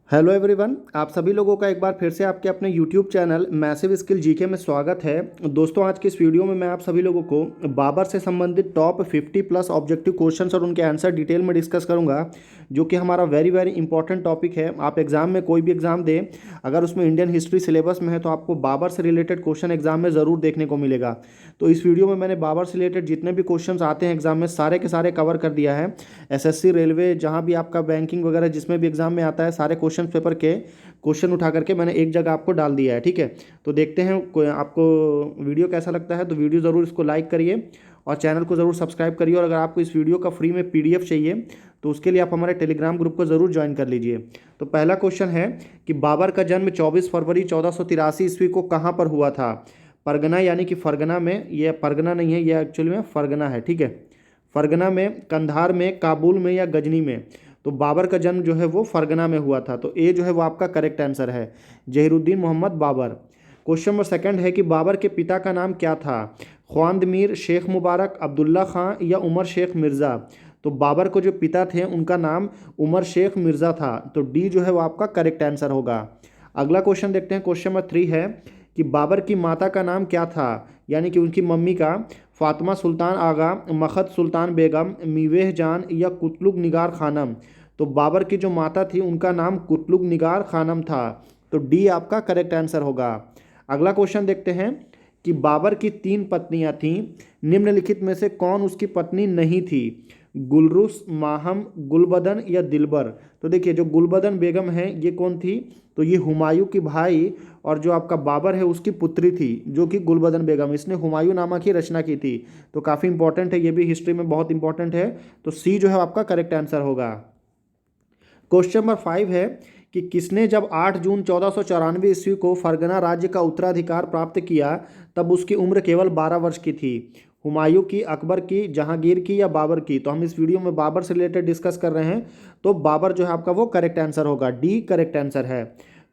Hello everyone, आप सभी लोगों का एक बार फिर से आपके अपने YouTube channel massive skill GK में स्वागत है। दोस्तों, आज के इस वीडियो में मैं आप सभी लोगों को बाबर से संबंधित टॉप 50 प्लस ऑब्जेक्टिव क्वेश्चंस और उनके आंसर डिटेल में डिस्कस करूंगा, जो कि हमारा वेरी वेरी इंपॉर्टेंट टॉपिक है। आप एग्जाम में कोई भी एग्जाम दें, अगर उसमें इंडियन हिस्ट्री सिलेबस में है तो आपको बाबर से रिलेटेड क्वेश्चन एग्जाम में ज़रूर देखने को मिलेगा। तो इस वीडियो में मैंने बाबर से रिलेटेड जितने भी क्वेश्चन आते हैं एग्जाम में सारे के सारे कवर कर दिया है। एसएससी, रेलवे, जहाँ भी आपका बैंकिंग वगैरह जिसमें भी एग्जाम में आता है, सारे क्वेश्चन पेपर के क्वेश्चन उठा करके मैंने एक जगह आपको डाल दिया है। ठीक है, तो देखते हैं आपको वीडियो कैसा लगता है। तो वीडियो ज़रूर इसको लाइक करिए और चैनल को ज़रूर सब्सक्राइब करिए। और अगर आपको इस वीडियो का फ्री में पीडीएफ चाहिए तो उसके लिए आप हमारे टेलीग्राम ग्रुप को ज़रूर ज्वाइन कर लीजिए। तो पहला क्वेश्चन है कि बाबर का जन्म 24 फरवरी 1483 ईस्वी को कहाँ पर हुआ था? परगना यानी कि फरगना में, ये परगना नहीं है, ये एक्चुअली में फरगना है। ठीक है, फरगना में, कंधार में, काबुल में या गजनी में? तो बाबर का जन्म जो है वो फरगना में हुआ था। तो ए जो है वो आपका करेक्ट आंसर है, Zahiruddin Muhammad Babur. Question number second है कि बाबर के पिता का नाम क्या था? ख्वांद मीर, शेख मुबारक, अब्दुल्ला खां या उमर शेख मिर्ज़ा? तो बाबर को जो पिता थे उनका नाम उमर शेख मिर्ज़ा था। तो डी जो है वो आपका करेक्ट आंसर होगा। अगला क्वेश्चन देखते हैं। क्वेश्चन नंबर 3 है कि बाबर की माता का नाम क्या था, यानी कि उनकी मम्मी का? फातिमा सुल्तान आगा, मखद सुल्तान बेगम, मीवेह जान या कुतलुग निगार खानम? तो बाबर की जो माता थी उनका नाम कुतलुग निगार खानम था। तो डी आपका करेक्ट आंसर होगा। अगला क्वेश्चन देखते हैं कि बाबर की 3 पत्नियां थीं, निम्नलिखित में से कौन उसकी पत्नी नहीं थी? गुलरुस, माहम, गुलबदन या दिलबर? तो देखिए, जो गुलबदन बेगम है ये कौन थी? तो ये हुमायूं की भाई और जो आपका बाबर है उसकी पुत्री थी, जो कि गुलबदन बेगम। इसने हुमायूं नामा की रचना की थी। तो काफ़ी इंपॉर्टेंट है, ये भी हिस्ट्री में बहुत इंपॉर्टेंट है। तो सी जो है आपका करेक्ट आंसर होगा। क्वेश्चन नंबर 5 है कि किसने जब 8 जून 1494 ईस्वी को फरगना राज्य का उत्तराधिकार प्राप्त किया तब उसकी उम्र केवल 12 वर्ष की थी? हुमायूं की, अकबर की, जहांगीर की या बाबर की? तो हम इस वीडियो में बाबर से रिलेटेड डिस्कस कर रहे हैं, तो बाबर जो है आपका वो करेक्ट आंसर होगा। डी करेक्ट आंसर है।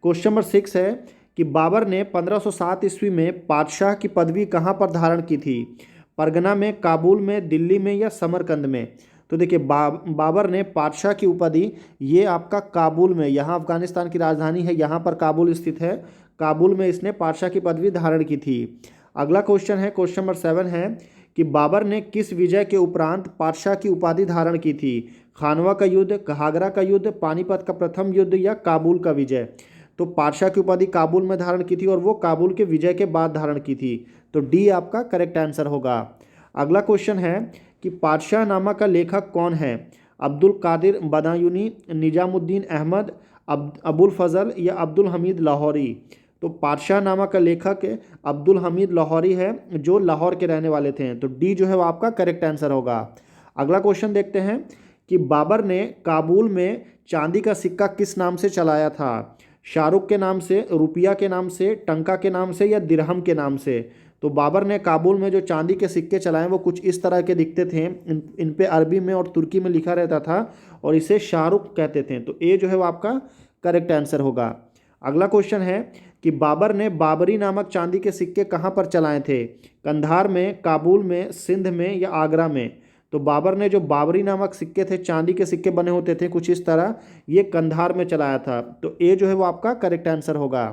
क्वेश्चन नंबर 6 है कि बाबर ने 1507 ईस्वी में पातशाह की पदवी कहाँ पर धारण की थी? परगना में, काबुल में, दिल्ली में या समरकंद में? तो देखिए, बाबर ने पातशाह की उपाधि ये आपका काबुल में, यहाँ अफगानिस्तान की राजधानी है, यहाँ पर काबुल स्थित है, काबुल में इसने पातशाह की पदवी धारण की थी। अगला क्वेश्चन है, क्वेश्चन नंबर 7 है कि बाबर ने किस विजय के उपरांत पातशाह की उपाधि धारण की थी? खानवा का युद्ध, घाघरा का युद्ध, पानीपत का प्रथम युद्ध या काबुल का विजय? तो पातशाह की उपाधि काबुल में धारण की थी और वो काबुल के विजय के बाद धारण की थी। तो डी आपका करेक्ट आंसर होगा। अगला क्वेश्चन है कि पातशाह नामा का लेखक कौन है? अब्दुल कादिर बदायूनी, निजामुद्दीन अहमद, अबुल फजल या अब्दुल हमीद लाहौरी? तो पातशाह नामा का लेखक अब्दुल हमीद लाहौरी है, जो लाहौर के रहने वाले थे। तो डी जो है वो आपका करेक्ट आंसर होगा। अगला क्वेश्चन देखते हैं कि बाबर ने काबुल में चांदी का सिक्का किस नाम से चलाया था? शाहरुख के नाम से, रुपया के नाम से, टंका के नाम से या दिरहम के नाम से? तो बाबर ने काबुल में जो चांदी के सिक्के चलाए वो कुछ इस तरह के दिखते थे। इन पे अरबी में और तुर्की में लिखा रहता था और इसे शाहरुख कहते थे। तो ए जो है वो आपका करेक्ट आंसर होगा। अगला क्वेश्चन है कि बाबर ने बाबरी नामक चांदी के सिक्के कहाँ पर चलाए थे? कंधार में, काबुल में, सिंध में या आगरा में? तो बाबर ने जो बाबरी नामक सिक्के थे, चांदी के सिक्के बने होते थे कुछ इस तरह, ये कंधार में चलाया था। तो ए जो है वो आपका करेक्ट आंसर होगा।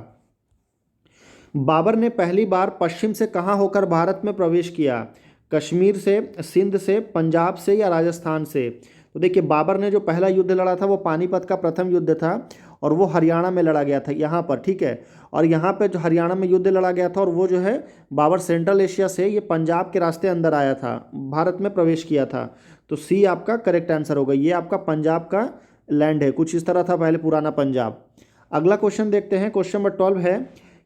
बाबर ने पहली बार पश्चिम से कहाँ होकर भारत में प्रवेश किया? कश्मीर से, सिंध से, पंजाब से या राजस्थान से? तो देखिए, बाबर ने जो पहला युद्ध लड़ा था वो पानीपत का प्रथम युद्ध था और वो हरियाणा में लड़ा गया था, यहाँ पर। ठीक है, और यहाँ पे जो हरियाणा में युद्ध लड़ा गया था और वो जो है बाबर सेंट्रल एशिया से ये पंजाब के रास्ते अंदर आया था, भारत में प्रवेश किया था। तो सी आपका करेक्ट आंसर होगा। ये आपका पंजाब का लैंड है, कुछ इस तरह था पहले पुराना पंजाब। अगला क्वेश्चन देखते हैं। क्वेश्चन नंबर 12 है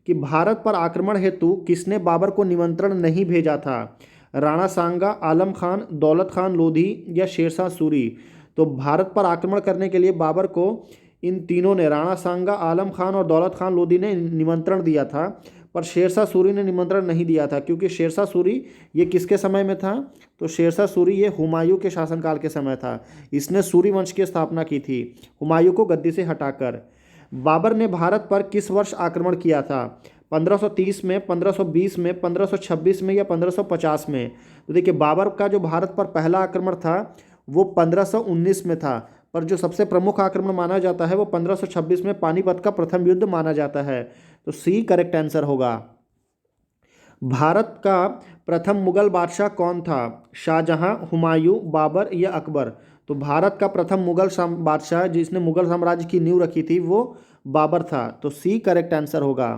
कि भारत पर आक्रमण हेतु किसने बाबर को निमंत्रण नहीं भेजा था? राणा सांगा, आलम खान, दौलत खान लोधी या शेरशाह सूरी? तो भारत पर आक्रमण करने के लिए बाबर को इन तीनों ने, राणा सांगा, आलम खान और दौलत खान लोधी ने निमंत्रण दिया था, पर शेरशाह सूरी ने निमंत्रण नहीं दिया था। क्योंकि शेरशाह सूरी ये किसके समय में था? तो शेरशाह सूरी ये हुमायूं के शासनकाल के समय था। इसने सूरी वंश की स्थापना की थी, हुमायूं को गद्दी से हटाकर। बाबर ने भारत पर किस वर्ष आक्रमण किया था? 1530 में, 1520 में, 1526 में या 1550 में? तो देखिए, बाबर का जो भारत पर पहला आक्रमण था वो 1519 में था, पर जो सबसे प्रमुख आक्रमण माना जाता है वो 1526 में पानीपत का प्रथम युद्ध माना जाता है। तो सी करेक्ट आंसर होगा। भारत का प्रथम मुगल बादशाह कौन था? शाहजहां, हुमायूं, बाबर या अकबर? तो भारत का प्रथम मुगल बादशाह जिसने मुगल साम्राज्य की नींव रखी थी वो बाबर था। तो सी करेक्ट आंसर होगा।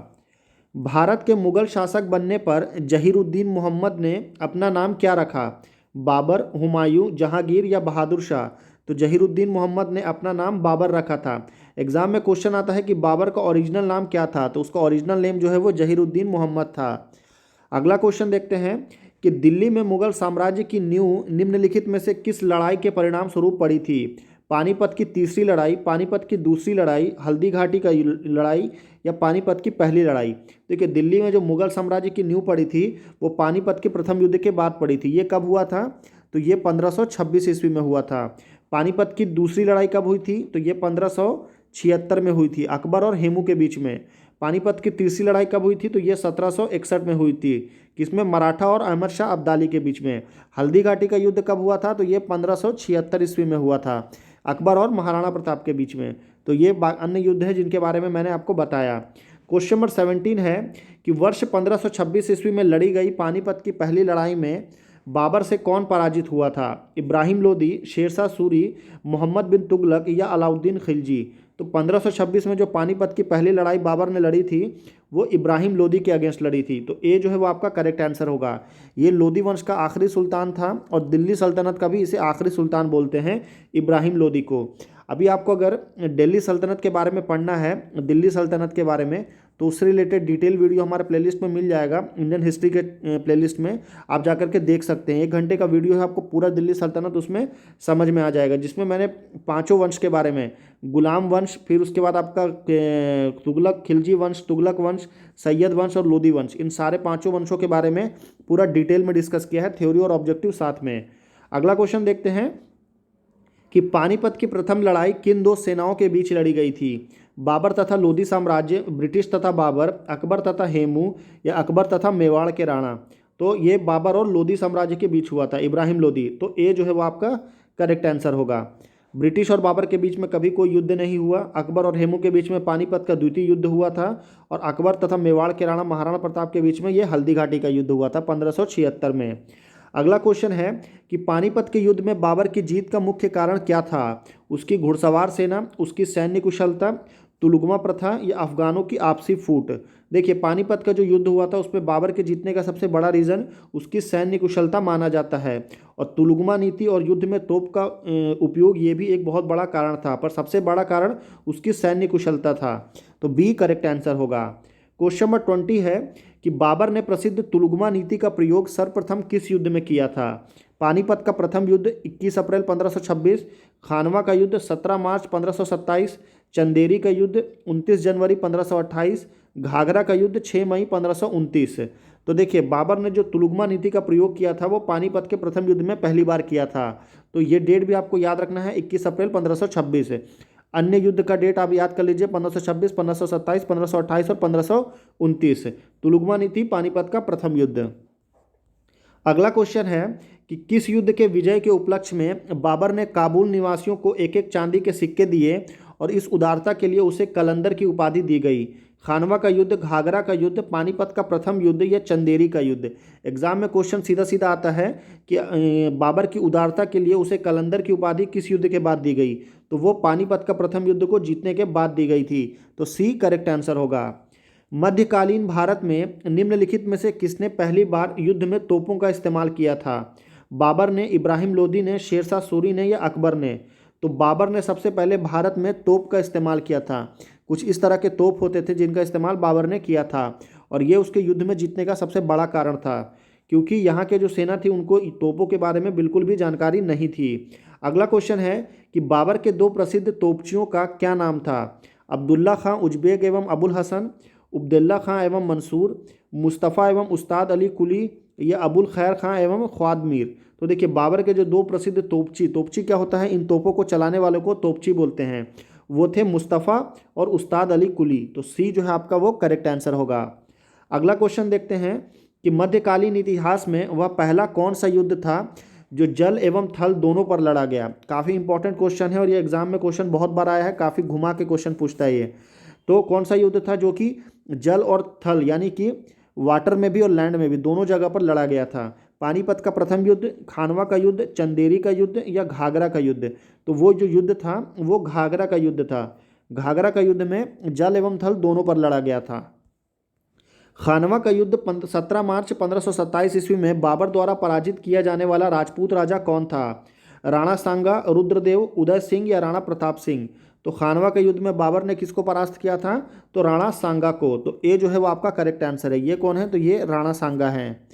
भारत के मुगल शासक बनने पर जहीरुद्दीन मोहम्मद ने अपना नाम क्या रखा? बाबर, हुमायूं, जहांगीर या बहादुर शाह? तो जहीरुद्दीन मोहम्मद ने अपना नाम बाबर रखा था। एग्जाम में क्वेश्चन आता है कि बाबर का ओरिजिनल नाम क्या था, तो उसका ओरिजिनल नेम जो है वो जहीरुद्दीन मोहम्मद था। अगला क्वेश्चन देखते हैं कि दिल्ली में मुगल साम्राज्य की नींव निम्नलिखित में से किस लड़ाई के परिणाम स्वरूप पड़ी थी? पानीपत की तीसरी लड़ाई, पानीपत की दूसरी लड़ाई, हल्दी घाटी का लड़ाई या पानीपत की पहली लड़ाई? देखिए, दिल्ली में जो मुगल साम्राज्य की नींव पड़ी थी वो पानीपत के प्रथम युद्ध के बाद पड़ी थी। ये कब हुआ था? तो ये 1526 ईस्वी में हुआ था। पानीपत की दूसरी लड़ाई कब हुई थी? तो ये 1576 में हुई थी, अकबर और हेमू के बीच में। पानीपत की तीसरी लड़ाई कब हुई थी? तो ये 1761 में हुई थी, किसमें? मराठा और अहमद शाह अब्दाली के बीच में। हल्दी घाटी का युद्ध कब हुआ था? तो ये 1576 ईस्वी में हुआ था, अकबर और महाराणा प्रताप के बीच में। तो ये अन्य युद्ध है जिनके बारे में मैंने आपको बताया। क्वेश्चन नंबर 17 है कि वर्ष 1526 ईस्वी में लड़ी गई पानीपत की पहली लड़ाई में बाबर से कौन पराजित हुआ था? इब्राहिम लोदी, शेरशाह सूरी, मोहम्मद बिन तुगलक या अलाउद्दीन खिलजी? तो 1526 में जो पानीपत की पहली लड़ाई बाबर ने लड़ी थी वो इब्राहिम लोदी के अगेंस्ट लड़ी थी। तो ए जो है वो आपका करेक्ट आंसर होगा। ये लोदी वंश का आखिरी सुल्तान था और दिल्ली सल्तनत का भी इसे आखिरी सुल्तान बोलते हैं, इब्राहिम लोदी को। अभी आपको अगर दिल्ली सल्तनत के बारे में पढ़ना है, दिल्ली सल्तनत के बारे में, तो उससे रिलेटेड डिटेल वीडियो हमारे प्लेलिस्ट में मिल जाएगा, इंडियन हिस्ट्री के प्लेलिस्ट में आप जाकर के देख सकते हैं। 1 घंटे का वीडियो है, आपको पूरा दिल्ली सल्तनत उसमें समझ में आ जाएगा, जिसमें मैंने 5 वंश के बारे में, गुलाम वंश, फिर उसके बाद आपका तुगलक, खिलजी वंश, तुगलक वंश, सैयद वंश और लोदी वंश, इन सारे 5 वंशों के बारे में पूरा डिटेल में डिस्कस किया है, थ्योरी और ऑब्जेक्टिव साथ में। अगला क्वेश्चन देखते हैं कि पानीपत की प्रथम लड़ाई किन 2 सेनाओं के बीच लड़ी गई थी? बाबर तथा लोदी साम्राज्य, ब्रिटिश तथा बाबर, अकबर तथा हेमू या अकबर तथा मेवाड़ के राणा? तो ये बाबर और लोदी साम्राज्य के बीच हुआ था, इब्राहिम लोदी। तो ए जो है वो आपका करेक्ट आंसर होगा। ब्रिटिश और बाबर के बीच में कभी कोई युद्ध नहीं हुआ। अकबर और हेमू के बीच में पानीपत का द्वितीय युद्ध हुआ था और अकबर तथा मेवाड़ के राणा महाराणा प्रताप के बीच में ये हल्दी घाटी का युद्ध हुआ था 1576 में। अगला क्वेश्चन है कि पानीपत के युद्ध में बाबर की जीत का मुख्य कारण क्या था? उसकी घुड़सवार सेना, उसकी सैन्य कुशलता, तुलुगमा प्रथा या अफगानों की आपसी फूट? देखिए, पानीपत का जो युद्ध हुआ था उसमें बाबर के जीतने का सबसे बड़ा रीज़न उसकी सैन्य कुशलता माना जाता है, और तुलुगमा नीति और युद्ध में तोप का उपयोग ये भी एक बहुत बड़ा कारण था, पर सबसे बड़ा कारण उसकी सैन्य कुशलता था। तो बी करेक्ट आंसर होगा। क्वेश्चन नंबर 20 है कि बाबर ने प्रसिद्ध तुलुगमा नीति का प्रयोग सर्वप्रथम किस युद्ध में किया था? पानीपत का प्रथम युद्ध 21 अप्रैल 1526, खानवा का युद्ध 17 मार्च 1527, चंदेरी का युद्ध 29 जनवरी 1528, घाघरा का युद्ध 6 मई 1529। तो देखिए, बाबर ने जो तुलुगमा नीति का प्रयोग किया था वो पानीपत के प्रथम युद्ध में पहली बार किया था। तो ये डेट भी आपको याद रखना है, 21 अप्रैल 1526। अन्य युद्ध का डेट आप याद कर लीजिए, 1526, 1527, 1528 और 1529। तुलुगमा नीति पानीपत का प्रथम युद्ध। अगला क्वेश्चन है कि किस युद्ध के विजय के उपलक्ष्य में बाबर ने काबुल निवासियों को एक एक चांदी के सिक्के दिए और इस उदारता के लिए उसे कलंदर की उपाधि दी गई? खानवा का युद्ध, घाघरा का युद्ध, पानीपत का प्रथम युद्ध या चंदेरी का युद्ध? एग्जाम में क्वेश्चन सीधा सीधा आता है कि बाबर की उदारता के लिए उसे कलंदर की उपाधि किस युद्ध के बाद दी गई? तो वो पानीपत का प्रथम युद्ध को जीतने के बाद दी गई थी। तो सी करेक्ट आंसर होगा। मध्यकालीन भारत में निम्नलिखित में से किसने पहली बार युद्ध में तोपों का इस्तेमाल किया था? बाबर ने, इब्राहिम लोदी ने, शेरशाह सूरी ने या अकबर ने? तो बाबर ने सबसे पहले भारत में तोप का इस्तेमाल किया था। कुछ इस तरह के तोप होते थे जिनका इस्तेमाल बाबर ने किया था, और ये उसके युद्ध में जीतने का सबसे बड़ा कारण था, क्योंकि यहाँ के जो सेना थी उनको तोपों के बारे में बिल्कुल भी जानकारी नहीं थी। अगला क्वेश्चन है कि बाबर के 2 प्रसिद्ध तोपचियों का क्या नाम था? अब्दुल्ला खां उज़्बेक एवं अबुल हसन, उब्दुल्ला खां एवं मंसूर, मुस्तफ़ा एवं उस्ताद अली कुली या अबुल खैर खां एवं ख्वाद मीर? तो देखिए, बाबर के जो 2 प्रसिद्ध तोपची क्या होता है, इन तोपों को चलाने वालों को तोपची बोलते हैं, वो थे मुस्तफ़ा और उस्ताद अली कुली। तो सी जो है आपका वो करेक्ट आंसर होगा। अगला क्वेश्चन देखते हैं कि मध्यकालीन इतिहास में वह पहला कौन सा युद्ध था जो जल एवं थल दोनों पर लड़ा गया। काफ़ी इंपॉर्टेंट क्वेश्चन है और ये एग्जाम में क्वेश्चन बहुत बार आया है, काफ़ी घुमा के क्वेश्चन पूछता है ये। तो कौन सा युद्ध था जो कि जल और थल यानी कि वाटर में भी और लैंड में भी दोनों जगह पर लड़ा गया था? पानीपत का प्रथम युद्ध, खानवा का युद्ध, चंदेरी का युद्ध या घाघरा का युद्ध? तो वो जो युद्ध था वो घाघरा का युद्ध था। घाघरा का युद्ध में जल एवं थल दोनों पर लड़ा गया था। खानवा का युद्ध 17 मार्च 1527 ईस्वी में बाबर द्वारा पराजित किया जाने वाला राजपूत राजा कौन था? राणा सांगा, रुद्रदेव, उदय सिंह या राणा प्रताप सिंह? तो खानवा के युद्ध में बाबर ने किसको परास्त किया था? तो राणा सांगा को। तो ये जो है वो आपका करेक्ट आंसर है। ये कौन है? तो ये राणा सांगा है।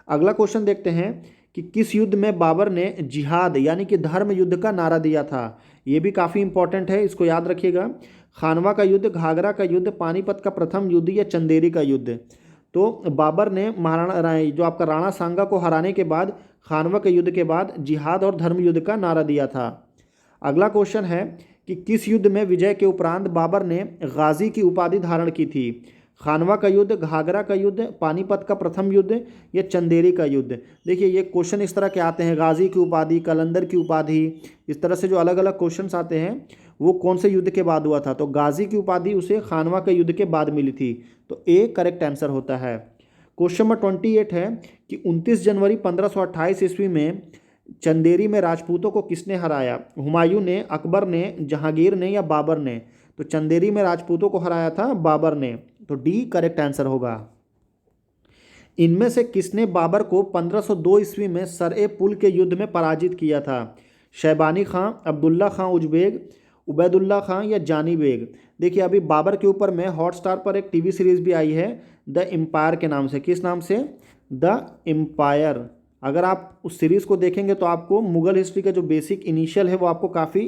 अगला क्वेश्चन देखते हैं कि किस युद्ध में बाबर ने जिहाद यानी कि धर्म युद्ध का नारा दिया था? ये भी काफ़ी इंपॉर्टेंट है, इसको याद रखिएगा। खानवा का युद्ध, घाघरा का युद्ध, पानीपत का प्रथम युद्ध या चंदेरी का युद्ध? तो बाबर ने महाराणा जो आपका राणा सांगा को हराने के बाद खानवा के युद्ध के बाद जिहाद और धर्म युद्ध का नारा दिया था। अगला क्वेश्चन है कि किस युद्ध में विजय के उपरांत बाबर ने गाजी की उपाधि धारण की थी? खानवा का युद्ध, घाघरा का युद्ध, पानीपत का प्रथम युद्ध या चंदेरी का युद्ध? देखिए ये क्वेश्चन इस तरह के आते हैं, गाजी की उपाधि, कलंदर की उपाधि, इस तरह से जो अलग अलग क्वेश्चंस आते हैं वो कौन से युद्ध के बाद हुआ था? तो गाजी की उपाधि उसे खानवा के युद्ध के बाद मिली थी। तो ए करेक्ट आंसर होता है। क्वेश्चन नंबर 28 है कि 29 जनवरी 1528 ईस्वी में चंदेरी में राजपूतों को किसने हराया? हुमायूं ने, अकबर ने, जहांगीर ने या बाबर ने? तो चंदेरी में राजपूतों को हराया था बाबर ने। तो डी करेक्ट आंसर होगा। इनमें से किसने बाबर को 1502 ईस्वी में सर-ए पुल के युद्ध में पराजित किया था? शैबानी खां, अब्दुल्ला खां उजबेग, उबैदुल्ला खां या जानी बेग? देखिए अभी बाबर के ऊपर में हॉटस्टार पर एक टीवी सीरीज भी आई है द एम्पायर के नाम से। किस नाम से? The empire. अगर आप उस सीरीज़ को देखेंगे तो आपको मुगल हिस्ट्री का जो बेसिक इनिशियल है वो आपको काफ़ी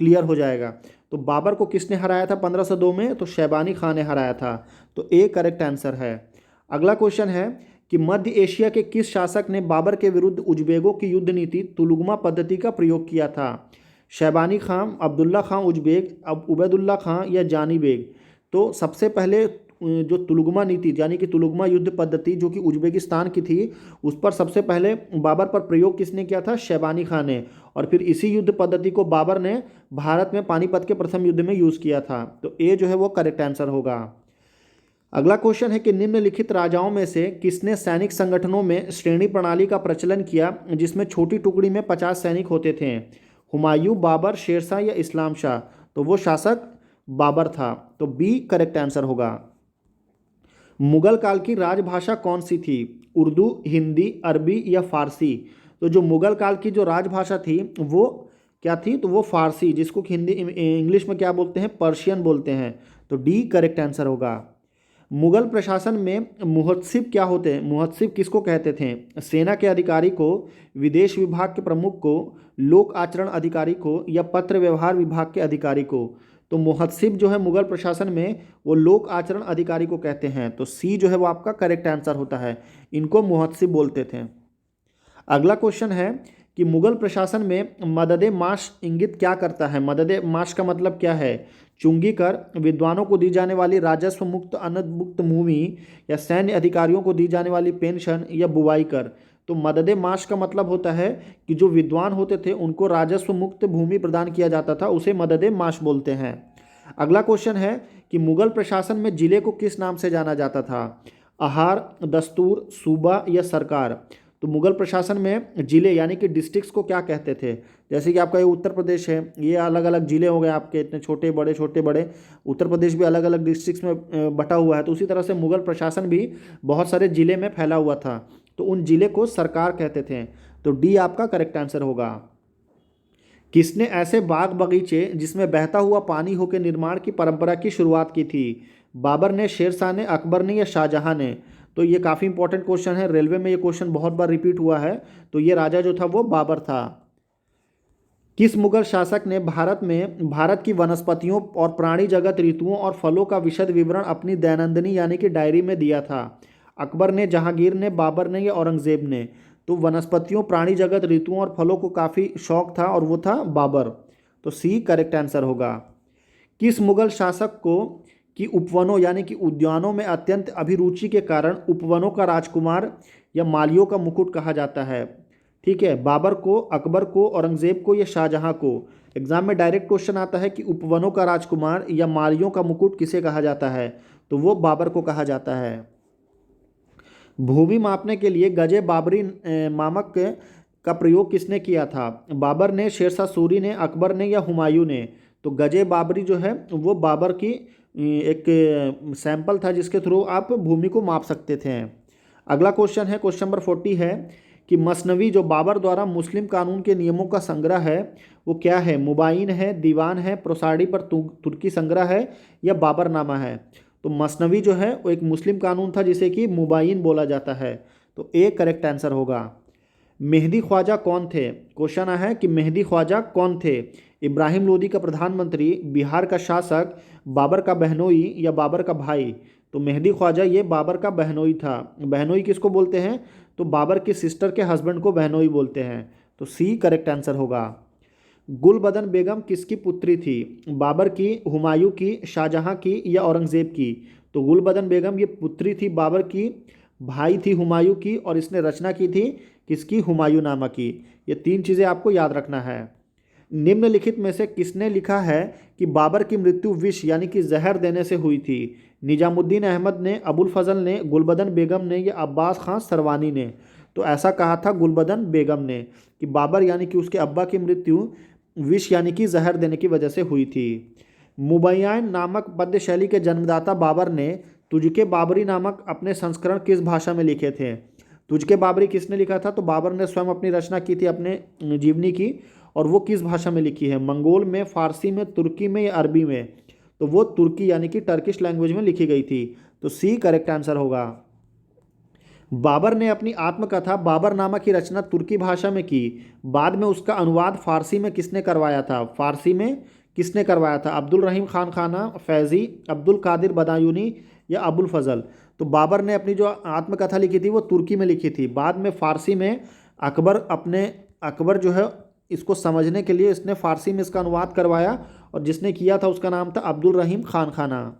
क्लियर हो जाएगा। तो बाबर को किसने हराया था 1502 में? तो शैबानी खां ने हराया था। तो ए करेक्ट आंसर है। अगला क्वेश्चन है कि मध्य एशिया के किस शासक ने बाबर के विरुद्ध उजबेगों की युद्ध नीति तुलुगमा पद्धति का प्रयोग किया था? शैबानी खां, अब्दुल्ला खां उजबेग, अब उबैदुल्ला खां या जानी बेग? तो सबसे पहले जो तुलुगमा नीति यानी कि तुलुगमा युद्ध पद्धति जो कि उज्बेकिस्तान की थी, उस पर सबसे पहले बाबर पर प्रयोग किसने किया था? शैबानी खां ने। और फिर इसी युद्ध पद्धति को बाबर ने भारत में पानीपत के प्रथम युद्ध में यूज़ किया था। तो ए जो है वो करेक्ट आंसर होगा। अगला क्वेश्चन है कि निम्नलिखित राजाओं में से किसने सैनिक संगठनों में श्रेणी प्रणाली का प्रचलन किया जिसमें छोटी टुकड़ी में 50 सैनिक होते थे? हुमायूं, बाबर, शेरशाह या इस्लाम शाह? तो वो शासक बाबर था। तो बी करेक्ट आंसर होगा। मुगल काल की राजभाषा कौन सी थी? उर्दू, हिंदी, अरबी या फारसी? तो जो मुगल काल की जो राजभाषा थी वो क्या थी? तो वो फारसी, जिसको हिंदी इंग्लिश में क्या बोलते हैं? पर्शियन बोलते हैं। तो डी करेक्ट आंसर होगा। मुगल प्रशासन में मुहत्सिब क्या होते हैं? मुहत्सिब किसको कहते थे? सेना के अधिकारी को, विदेश विभाग के प्रमुख को, लोक आचरण अधिकारी को या पत्र व्यवहार विभाग के अधिकारी को? तो मुहत्सिब जो है मुगल प्रशासन में वो लोक आचरण अधिकारी को कहते हैं। तो सी जो है वो आपका करेक्ट आंसर होता है, इनको मुहत्सिब बोलते थे। अगला क्वेश्चन है कि मुगल प्रशासन में मददे माश इंगित क्या करता है? मददे माश का मतलब क्या है? चुंगी कर, विद्वानों को दी जाने वाली राजस्व मुक्त अन्न मुक्त भूमि या सैन्य अधिकारियों को दी जाने वाली पेंशन या बुवाई कर? तो मददे माश का मतलब होता है कि जो विद्वान होते थे उनको राजस्व मुक्त भूमि प्रदान किया जाता था, उसे मददे माश बोलते हैं। अगला क्वेश्चन है कि मुगल प्रशासन में जिले को किस नाम से जाना जाता था? आहार, दस्तूर, सूबा या सरकार? तो मुगल प्रशासन में जिले यानी कि डिस्ट्रिक्ट्स को क्या कहते थे? जैसे कि आपका ये उत्तर प्रदेश है, ये अलग अलग जिले हो गए आपके, इतने छोटे बड़े। उत्तर प्रदेश भी अलग अलग डिस्ट्रिक्ट्स में बटा हुआ है। तो उसी तरह से मुगल प्रशासन भी बहुत सारे जिले में फैला हुआ था, तो उन जिले को सरकार कहते थे। तो डी आपका करेक्ट आंसर होगा। किसने ऐसे बाग बगीचे जिसमें बहता हुआ पानी हो के निर्माण की परंपरा की शुरुआत की थी? बाबर ने, शेरशाह ने, अकबर ने या शाहजहां ने? तो ये काफ़ी इंपॉर्टेंट क्वेश्चन है, रेलवे में ये क्वेश्चन बहुत बार रिपीट हुआ है। तो ये राजा जो था वो बाबर था। किस मुगल शासक ने भारत की वनस्पतियों और प्राणी जगत, ऋतुओं और फलों का विशद विवरण अपनी दैनंदिनी यानी कि डायरी में दिया था? अकबर ने, जहांगीर ने, बाबर ने या औरंगजेब ने? तो वनस्पतियों, प्राणी जगत, ऋतुओं और फलों को काफ़ी शौक था और वो था बाबर। तो सी करेक्ट आंसर होगा। किस मुगल शासक को कि उपवनों यानी कि उद्यानों में अत्यंत अभिरुचि के कारण उपवनों का राजकुमार या मालियों का मुकुट कहा जाता है? ठीक है, बाबर को, अकबर को, औरंगजेब को या शाहजहां को। एग्जाम में डायरेक्ट क्वेश्चन आता है कि उपवनों का राजकुमार या मालियों का मुकुट किसे कहा जाता है, तो वो बाबर को कहा जाता है। भूमि मापने के लिए गजे बाबरी मामक का प्रयोग किसने किया था? बाबर ने, शेरशाह सूरी ने, अकबर ने या हुमायूं ने? तो गजे बाबरी जो है वो बाबर की एक सैंपल था जिसके थ्रू आप भूमि को माप सकते थे। अगला क्वेश्चन है, क्वेश्चन नंबर 40 है कि मसनवी जो बाबर द्वारा मुस्लिम कानून के नियमों का संग्रह है वो क्या है? मुबाइन है, दीवान है, प्रोसाडी पर तुर्की संग्रह है या बाबरनामा है? तो मसनवी जो है वो एक मुस्लिम कानून था जिसे कि मुबाइन बोला जाता है, तो ए करेक्ट आंसर होगा। मेहदी ख्वाजा कौन थे? क्वेश्चन है कि मेहदी ख्वाजा कौन थे? इब्राहिम लोदी का प्रधानमंत्री, बिहार का शासक, बाबर का बहनोई या बाबर का भाई? तो मेहदी ख्वाजा ये बाबर का बहनोई था। बहनोई किसको बोलते हैं? तो बाबर की सिस्टर के हस्बैंड को बहनोई बोलते हैं, तो सी करेक्ट आंसर होगा। गुलबदन बेगम किसकी पुत्री थी? बाबर की, हुमायूं की, शाहजहां की या औरंगजेब की? तो गुलबदन बेगम ये पुत्री थी बाबर की, भाई थी हुमायूं की, और इसने रचना की थी किसकी? हुमायूंनामा की। ये तीन चीज़ें आपको याद रखना है। निम्नलिखित में से किसने लिखा है कि बाबर की मृत्यु विष यानी कि जहर देने से हुई थी? निजामुद्दीन अहमद ने, अबुल फजल ने, गुलबदन बेगम ने या अब्बास खां सरवानी ने? तो ऐसा कहा था गुलबदन बेगम ने कि बाबर यानी कि उसके अब्बा की मृत्यु विष यानी कि जहर देने की वजह से हुई थी। मुबैयान नामक पद्य शैली के जन्मदाता बाबर ने तुझके बाबरी नामक अपने संस्करण किस भाषा में लिखे थे? तुझके बाबरी किसने लिखा था? तो बाबर ने स्वयं अपनी रचना की थी अपने जीवनी की, और वो किस भाषा में लिखी है? मंगोल में, फारसी में, तुर्की में या अरबी में? तो वो तुर्की यानी कि टर्किश लैंग्वेज में लिखी गई थी, तो सी करेक्ट आंसर होगा। बाबर ने अपनी आत्मकथा बाबरनामा की रचना तुर्की भाषा में की, बाद में उसका अनुवाद फारसी में किसने करवाया था? फारसी में किसने करवाया था? अब्दुल रहीम खान खाना, फैज़ी, अब्दुल कादिर बदायूनी या अबुल फजल? तो बाबर ने अपनी जो आत्मकथा लिखी थी वो तुर्की में लिखी थी, बाद में फारसी में अकबर जो है इसको समझने के लिए इसने फारसी में इसका अनुवाद करवाया, और जिसने किया था उसका नाम था अब्दुल रहीम खान खाना।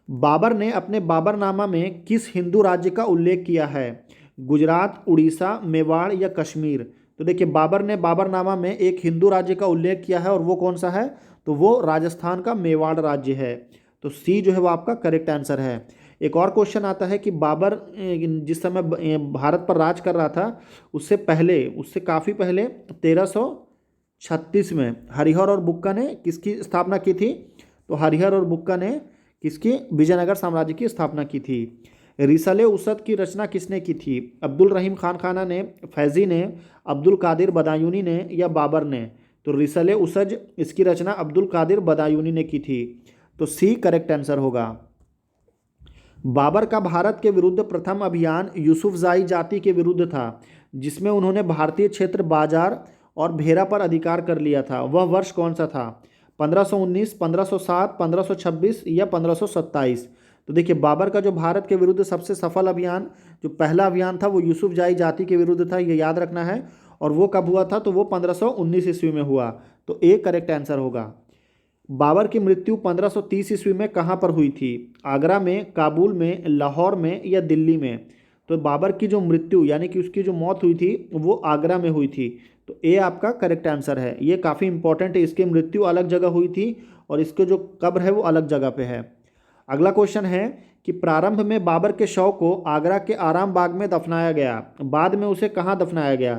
बाबर ने अपने बाबरनामा में किस हिंदू राज्य का उल्लेख किया है? गुजरात, उड़ीसा, मेवाड़ या कश्मीर? तो देखिए बाबर ने बाबरनामा में एक हिंदू राज्य का उल्लेख किया है, और वो कौन सा है? तो वो राजस्थान का मेवाड़ राज्य है, तो सी जो है वो आपका करेक्ट आंसर है। एक और क्वेश्चन आता है कि बाबर जिस समय भारत पर राज कर रहा था उससे काफ़ी पहले 1336 में हरिहर और बुक्का ने किसकी स्थापना की थी? तो हरिहर और बुक्का ने किसकी? विजयनगर साम्राज्य की स्थापना की थी। रिसाले उसद की रचना किसने की थी? अब्दुल रहीम खान खाना ने, फैज़ी ने, अब्दुल कादिर बदायूनी ने या बाबर ने? तो रिसाले उसद इसकी रचना अब्दुल कादिर बदायूनी ने की थी, तो सी करेक्ट आंसर होगा। बाबर का भारत के विरुद्ध प्रथम अभियान यूसुफजाई जाति के विरुद्ध था, जिसमें उन्होंने भारतीय क्षेत्र बाजार और भेरा पर अधिकार कर लिया था। वह वर्ष कौन सा था? 1519, 1507, 1526 या 1527? तो देखिए बाबर का जो भारत के विरुद्ध सबसे सफल अभियान, जो पहला अभियान था वो यूसुफजाई जाति के विरुद्ध था, ये याद रखना है। और वो कब हुआ था? तो वो 1519 ईस्वी में हुआ, तो ए करेक्ट आंसर होगा। बाबर की मृत्यु 1530 ईस्वी में कहाँ पर हुई थी? आगरा में, काबुल में, लाहौर में या दिल्ली में? तो बाबर की जो मृत्यु यानी कि उसकी जो मौत हुई थी वो आगरा में हुई थी, तो ए आपका करेक्ट आंसर है। ये काफ़ी इंपॉर्टेंट है, इसकी मृत्यु अलग जगह हुई थी और इसके जो कब्र है वो अलग जगह पे है। अगला क्वेश्चन है कि प्रारंभ में बाबर के शव को आगरा के आराम बाग में दफनाया गया, बाद में उसे कहाँ दफनाया गया?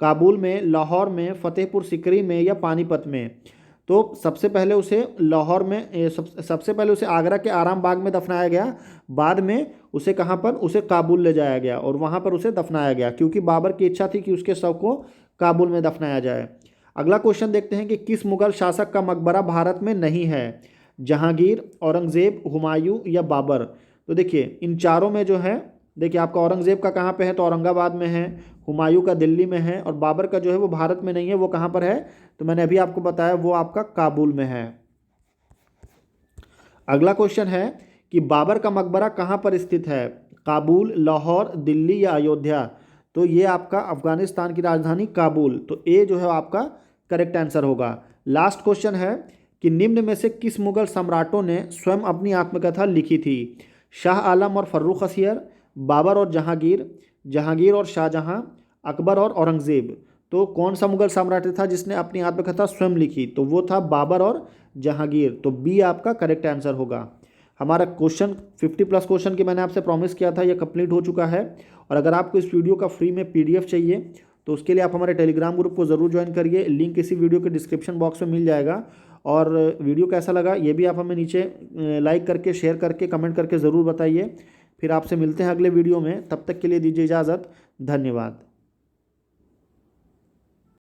काबुल में, लाहौर में, फतेहपुर सिकरी में या पानीपत में? तो सबसे पहले उसे आगरा के आराम बाग में दफनाया गया, बाद में उसे कहाँ पर? उसे काबुल ले जाया गया और वहाँ पर उसे दफनाया गया, क्योंकि बाबर की इच्छा थी कि उसके शव को काबुल में दफनाया जाए। अगला क्वेश्चन देखते हैं कि किस मुगल शासक का मकबरा भारत में नहीं है? जहांगीर, औरंगजेब, हुमायूं या बाबर? तो देखिए इन चारों में जो है, देखिए आपका औरंगजेब का कहाँ पे है? तो औरंगाबाद में है, हुमायूं का दिल्ली में है, और बाबर का जो है वो भारत में नहीं है। वो कहाँ पर है? तो मैंने अभी आपको बताया वो आपका काबुल में है। अगला क्वेश्चन है कि बाबर का मकबरा कहाँ पर स्थित है? काबुल, लाहौर, दिल्ली या अयोध्या? तो ये आपका अफगानिस्तान की राजधानी काबुल, तो ए जो है आपका करेक्ट आंसर होगा। लास्ट क्वेश्चन है कि निम्न में से किस मुगल सम्राटों ने स्वयं अपनी आत्मकथा लिखी थी? शाह आलम और फर्रुख हसियर, बाबर और जहांगीर, जहांगीर और शाहजहां, अकबर और औरंगजेब। तो कौन सा मुगल सम्राट था जिसने अपनी आत्मकथा स्वयं लिखी? तो वो था बाबर और जहांगीर। तो बी आपका करेक्ट आंसर होगा। हमारा क्वेश्चन 50+ क्वेश्चन की मैंने आपसे प्रॉमिस किया था, ये कंप्लीट हो चुका है। और अगर आपको इस वीडियो का फ्री में पीडीएफ चाहिए तो उसके लिए आप हमारे टेलीग्राम ग्रुप को ज़रूर ज्वाइन करिए, लिंक इसी वीडियो के डिस्क्रिप्शन बॉक्स में मिल जाएगा। और वीडियो कैसा लगा ये भी आप हमें नीचे लाइक करके, शेयर करके, कमेंट करके ज़रूर बताइए। फिर आपसे मिलते हैं अगले वीडियो में, तब तक के लिए दीजिए इजाज़त। धन्यवाद।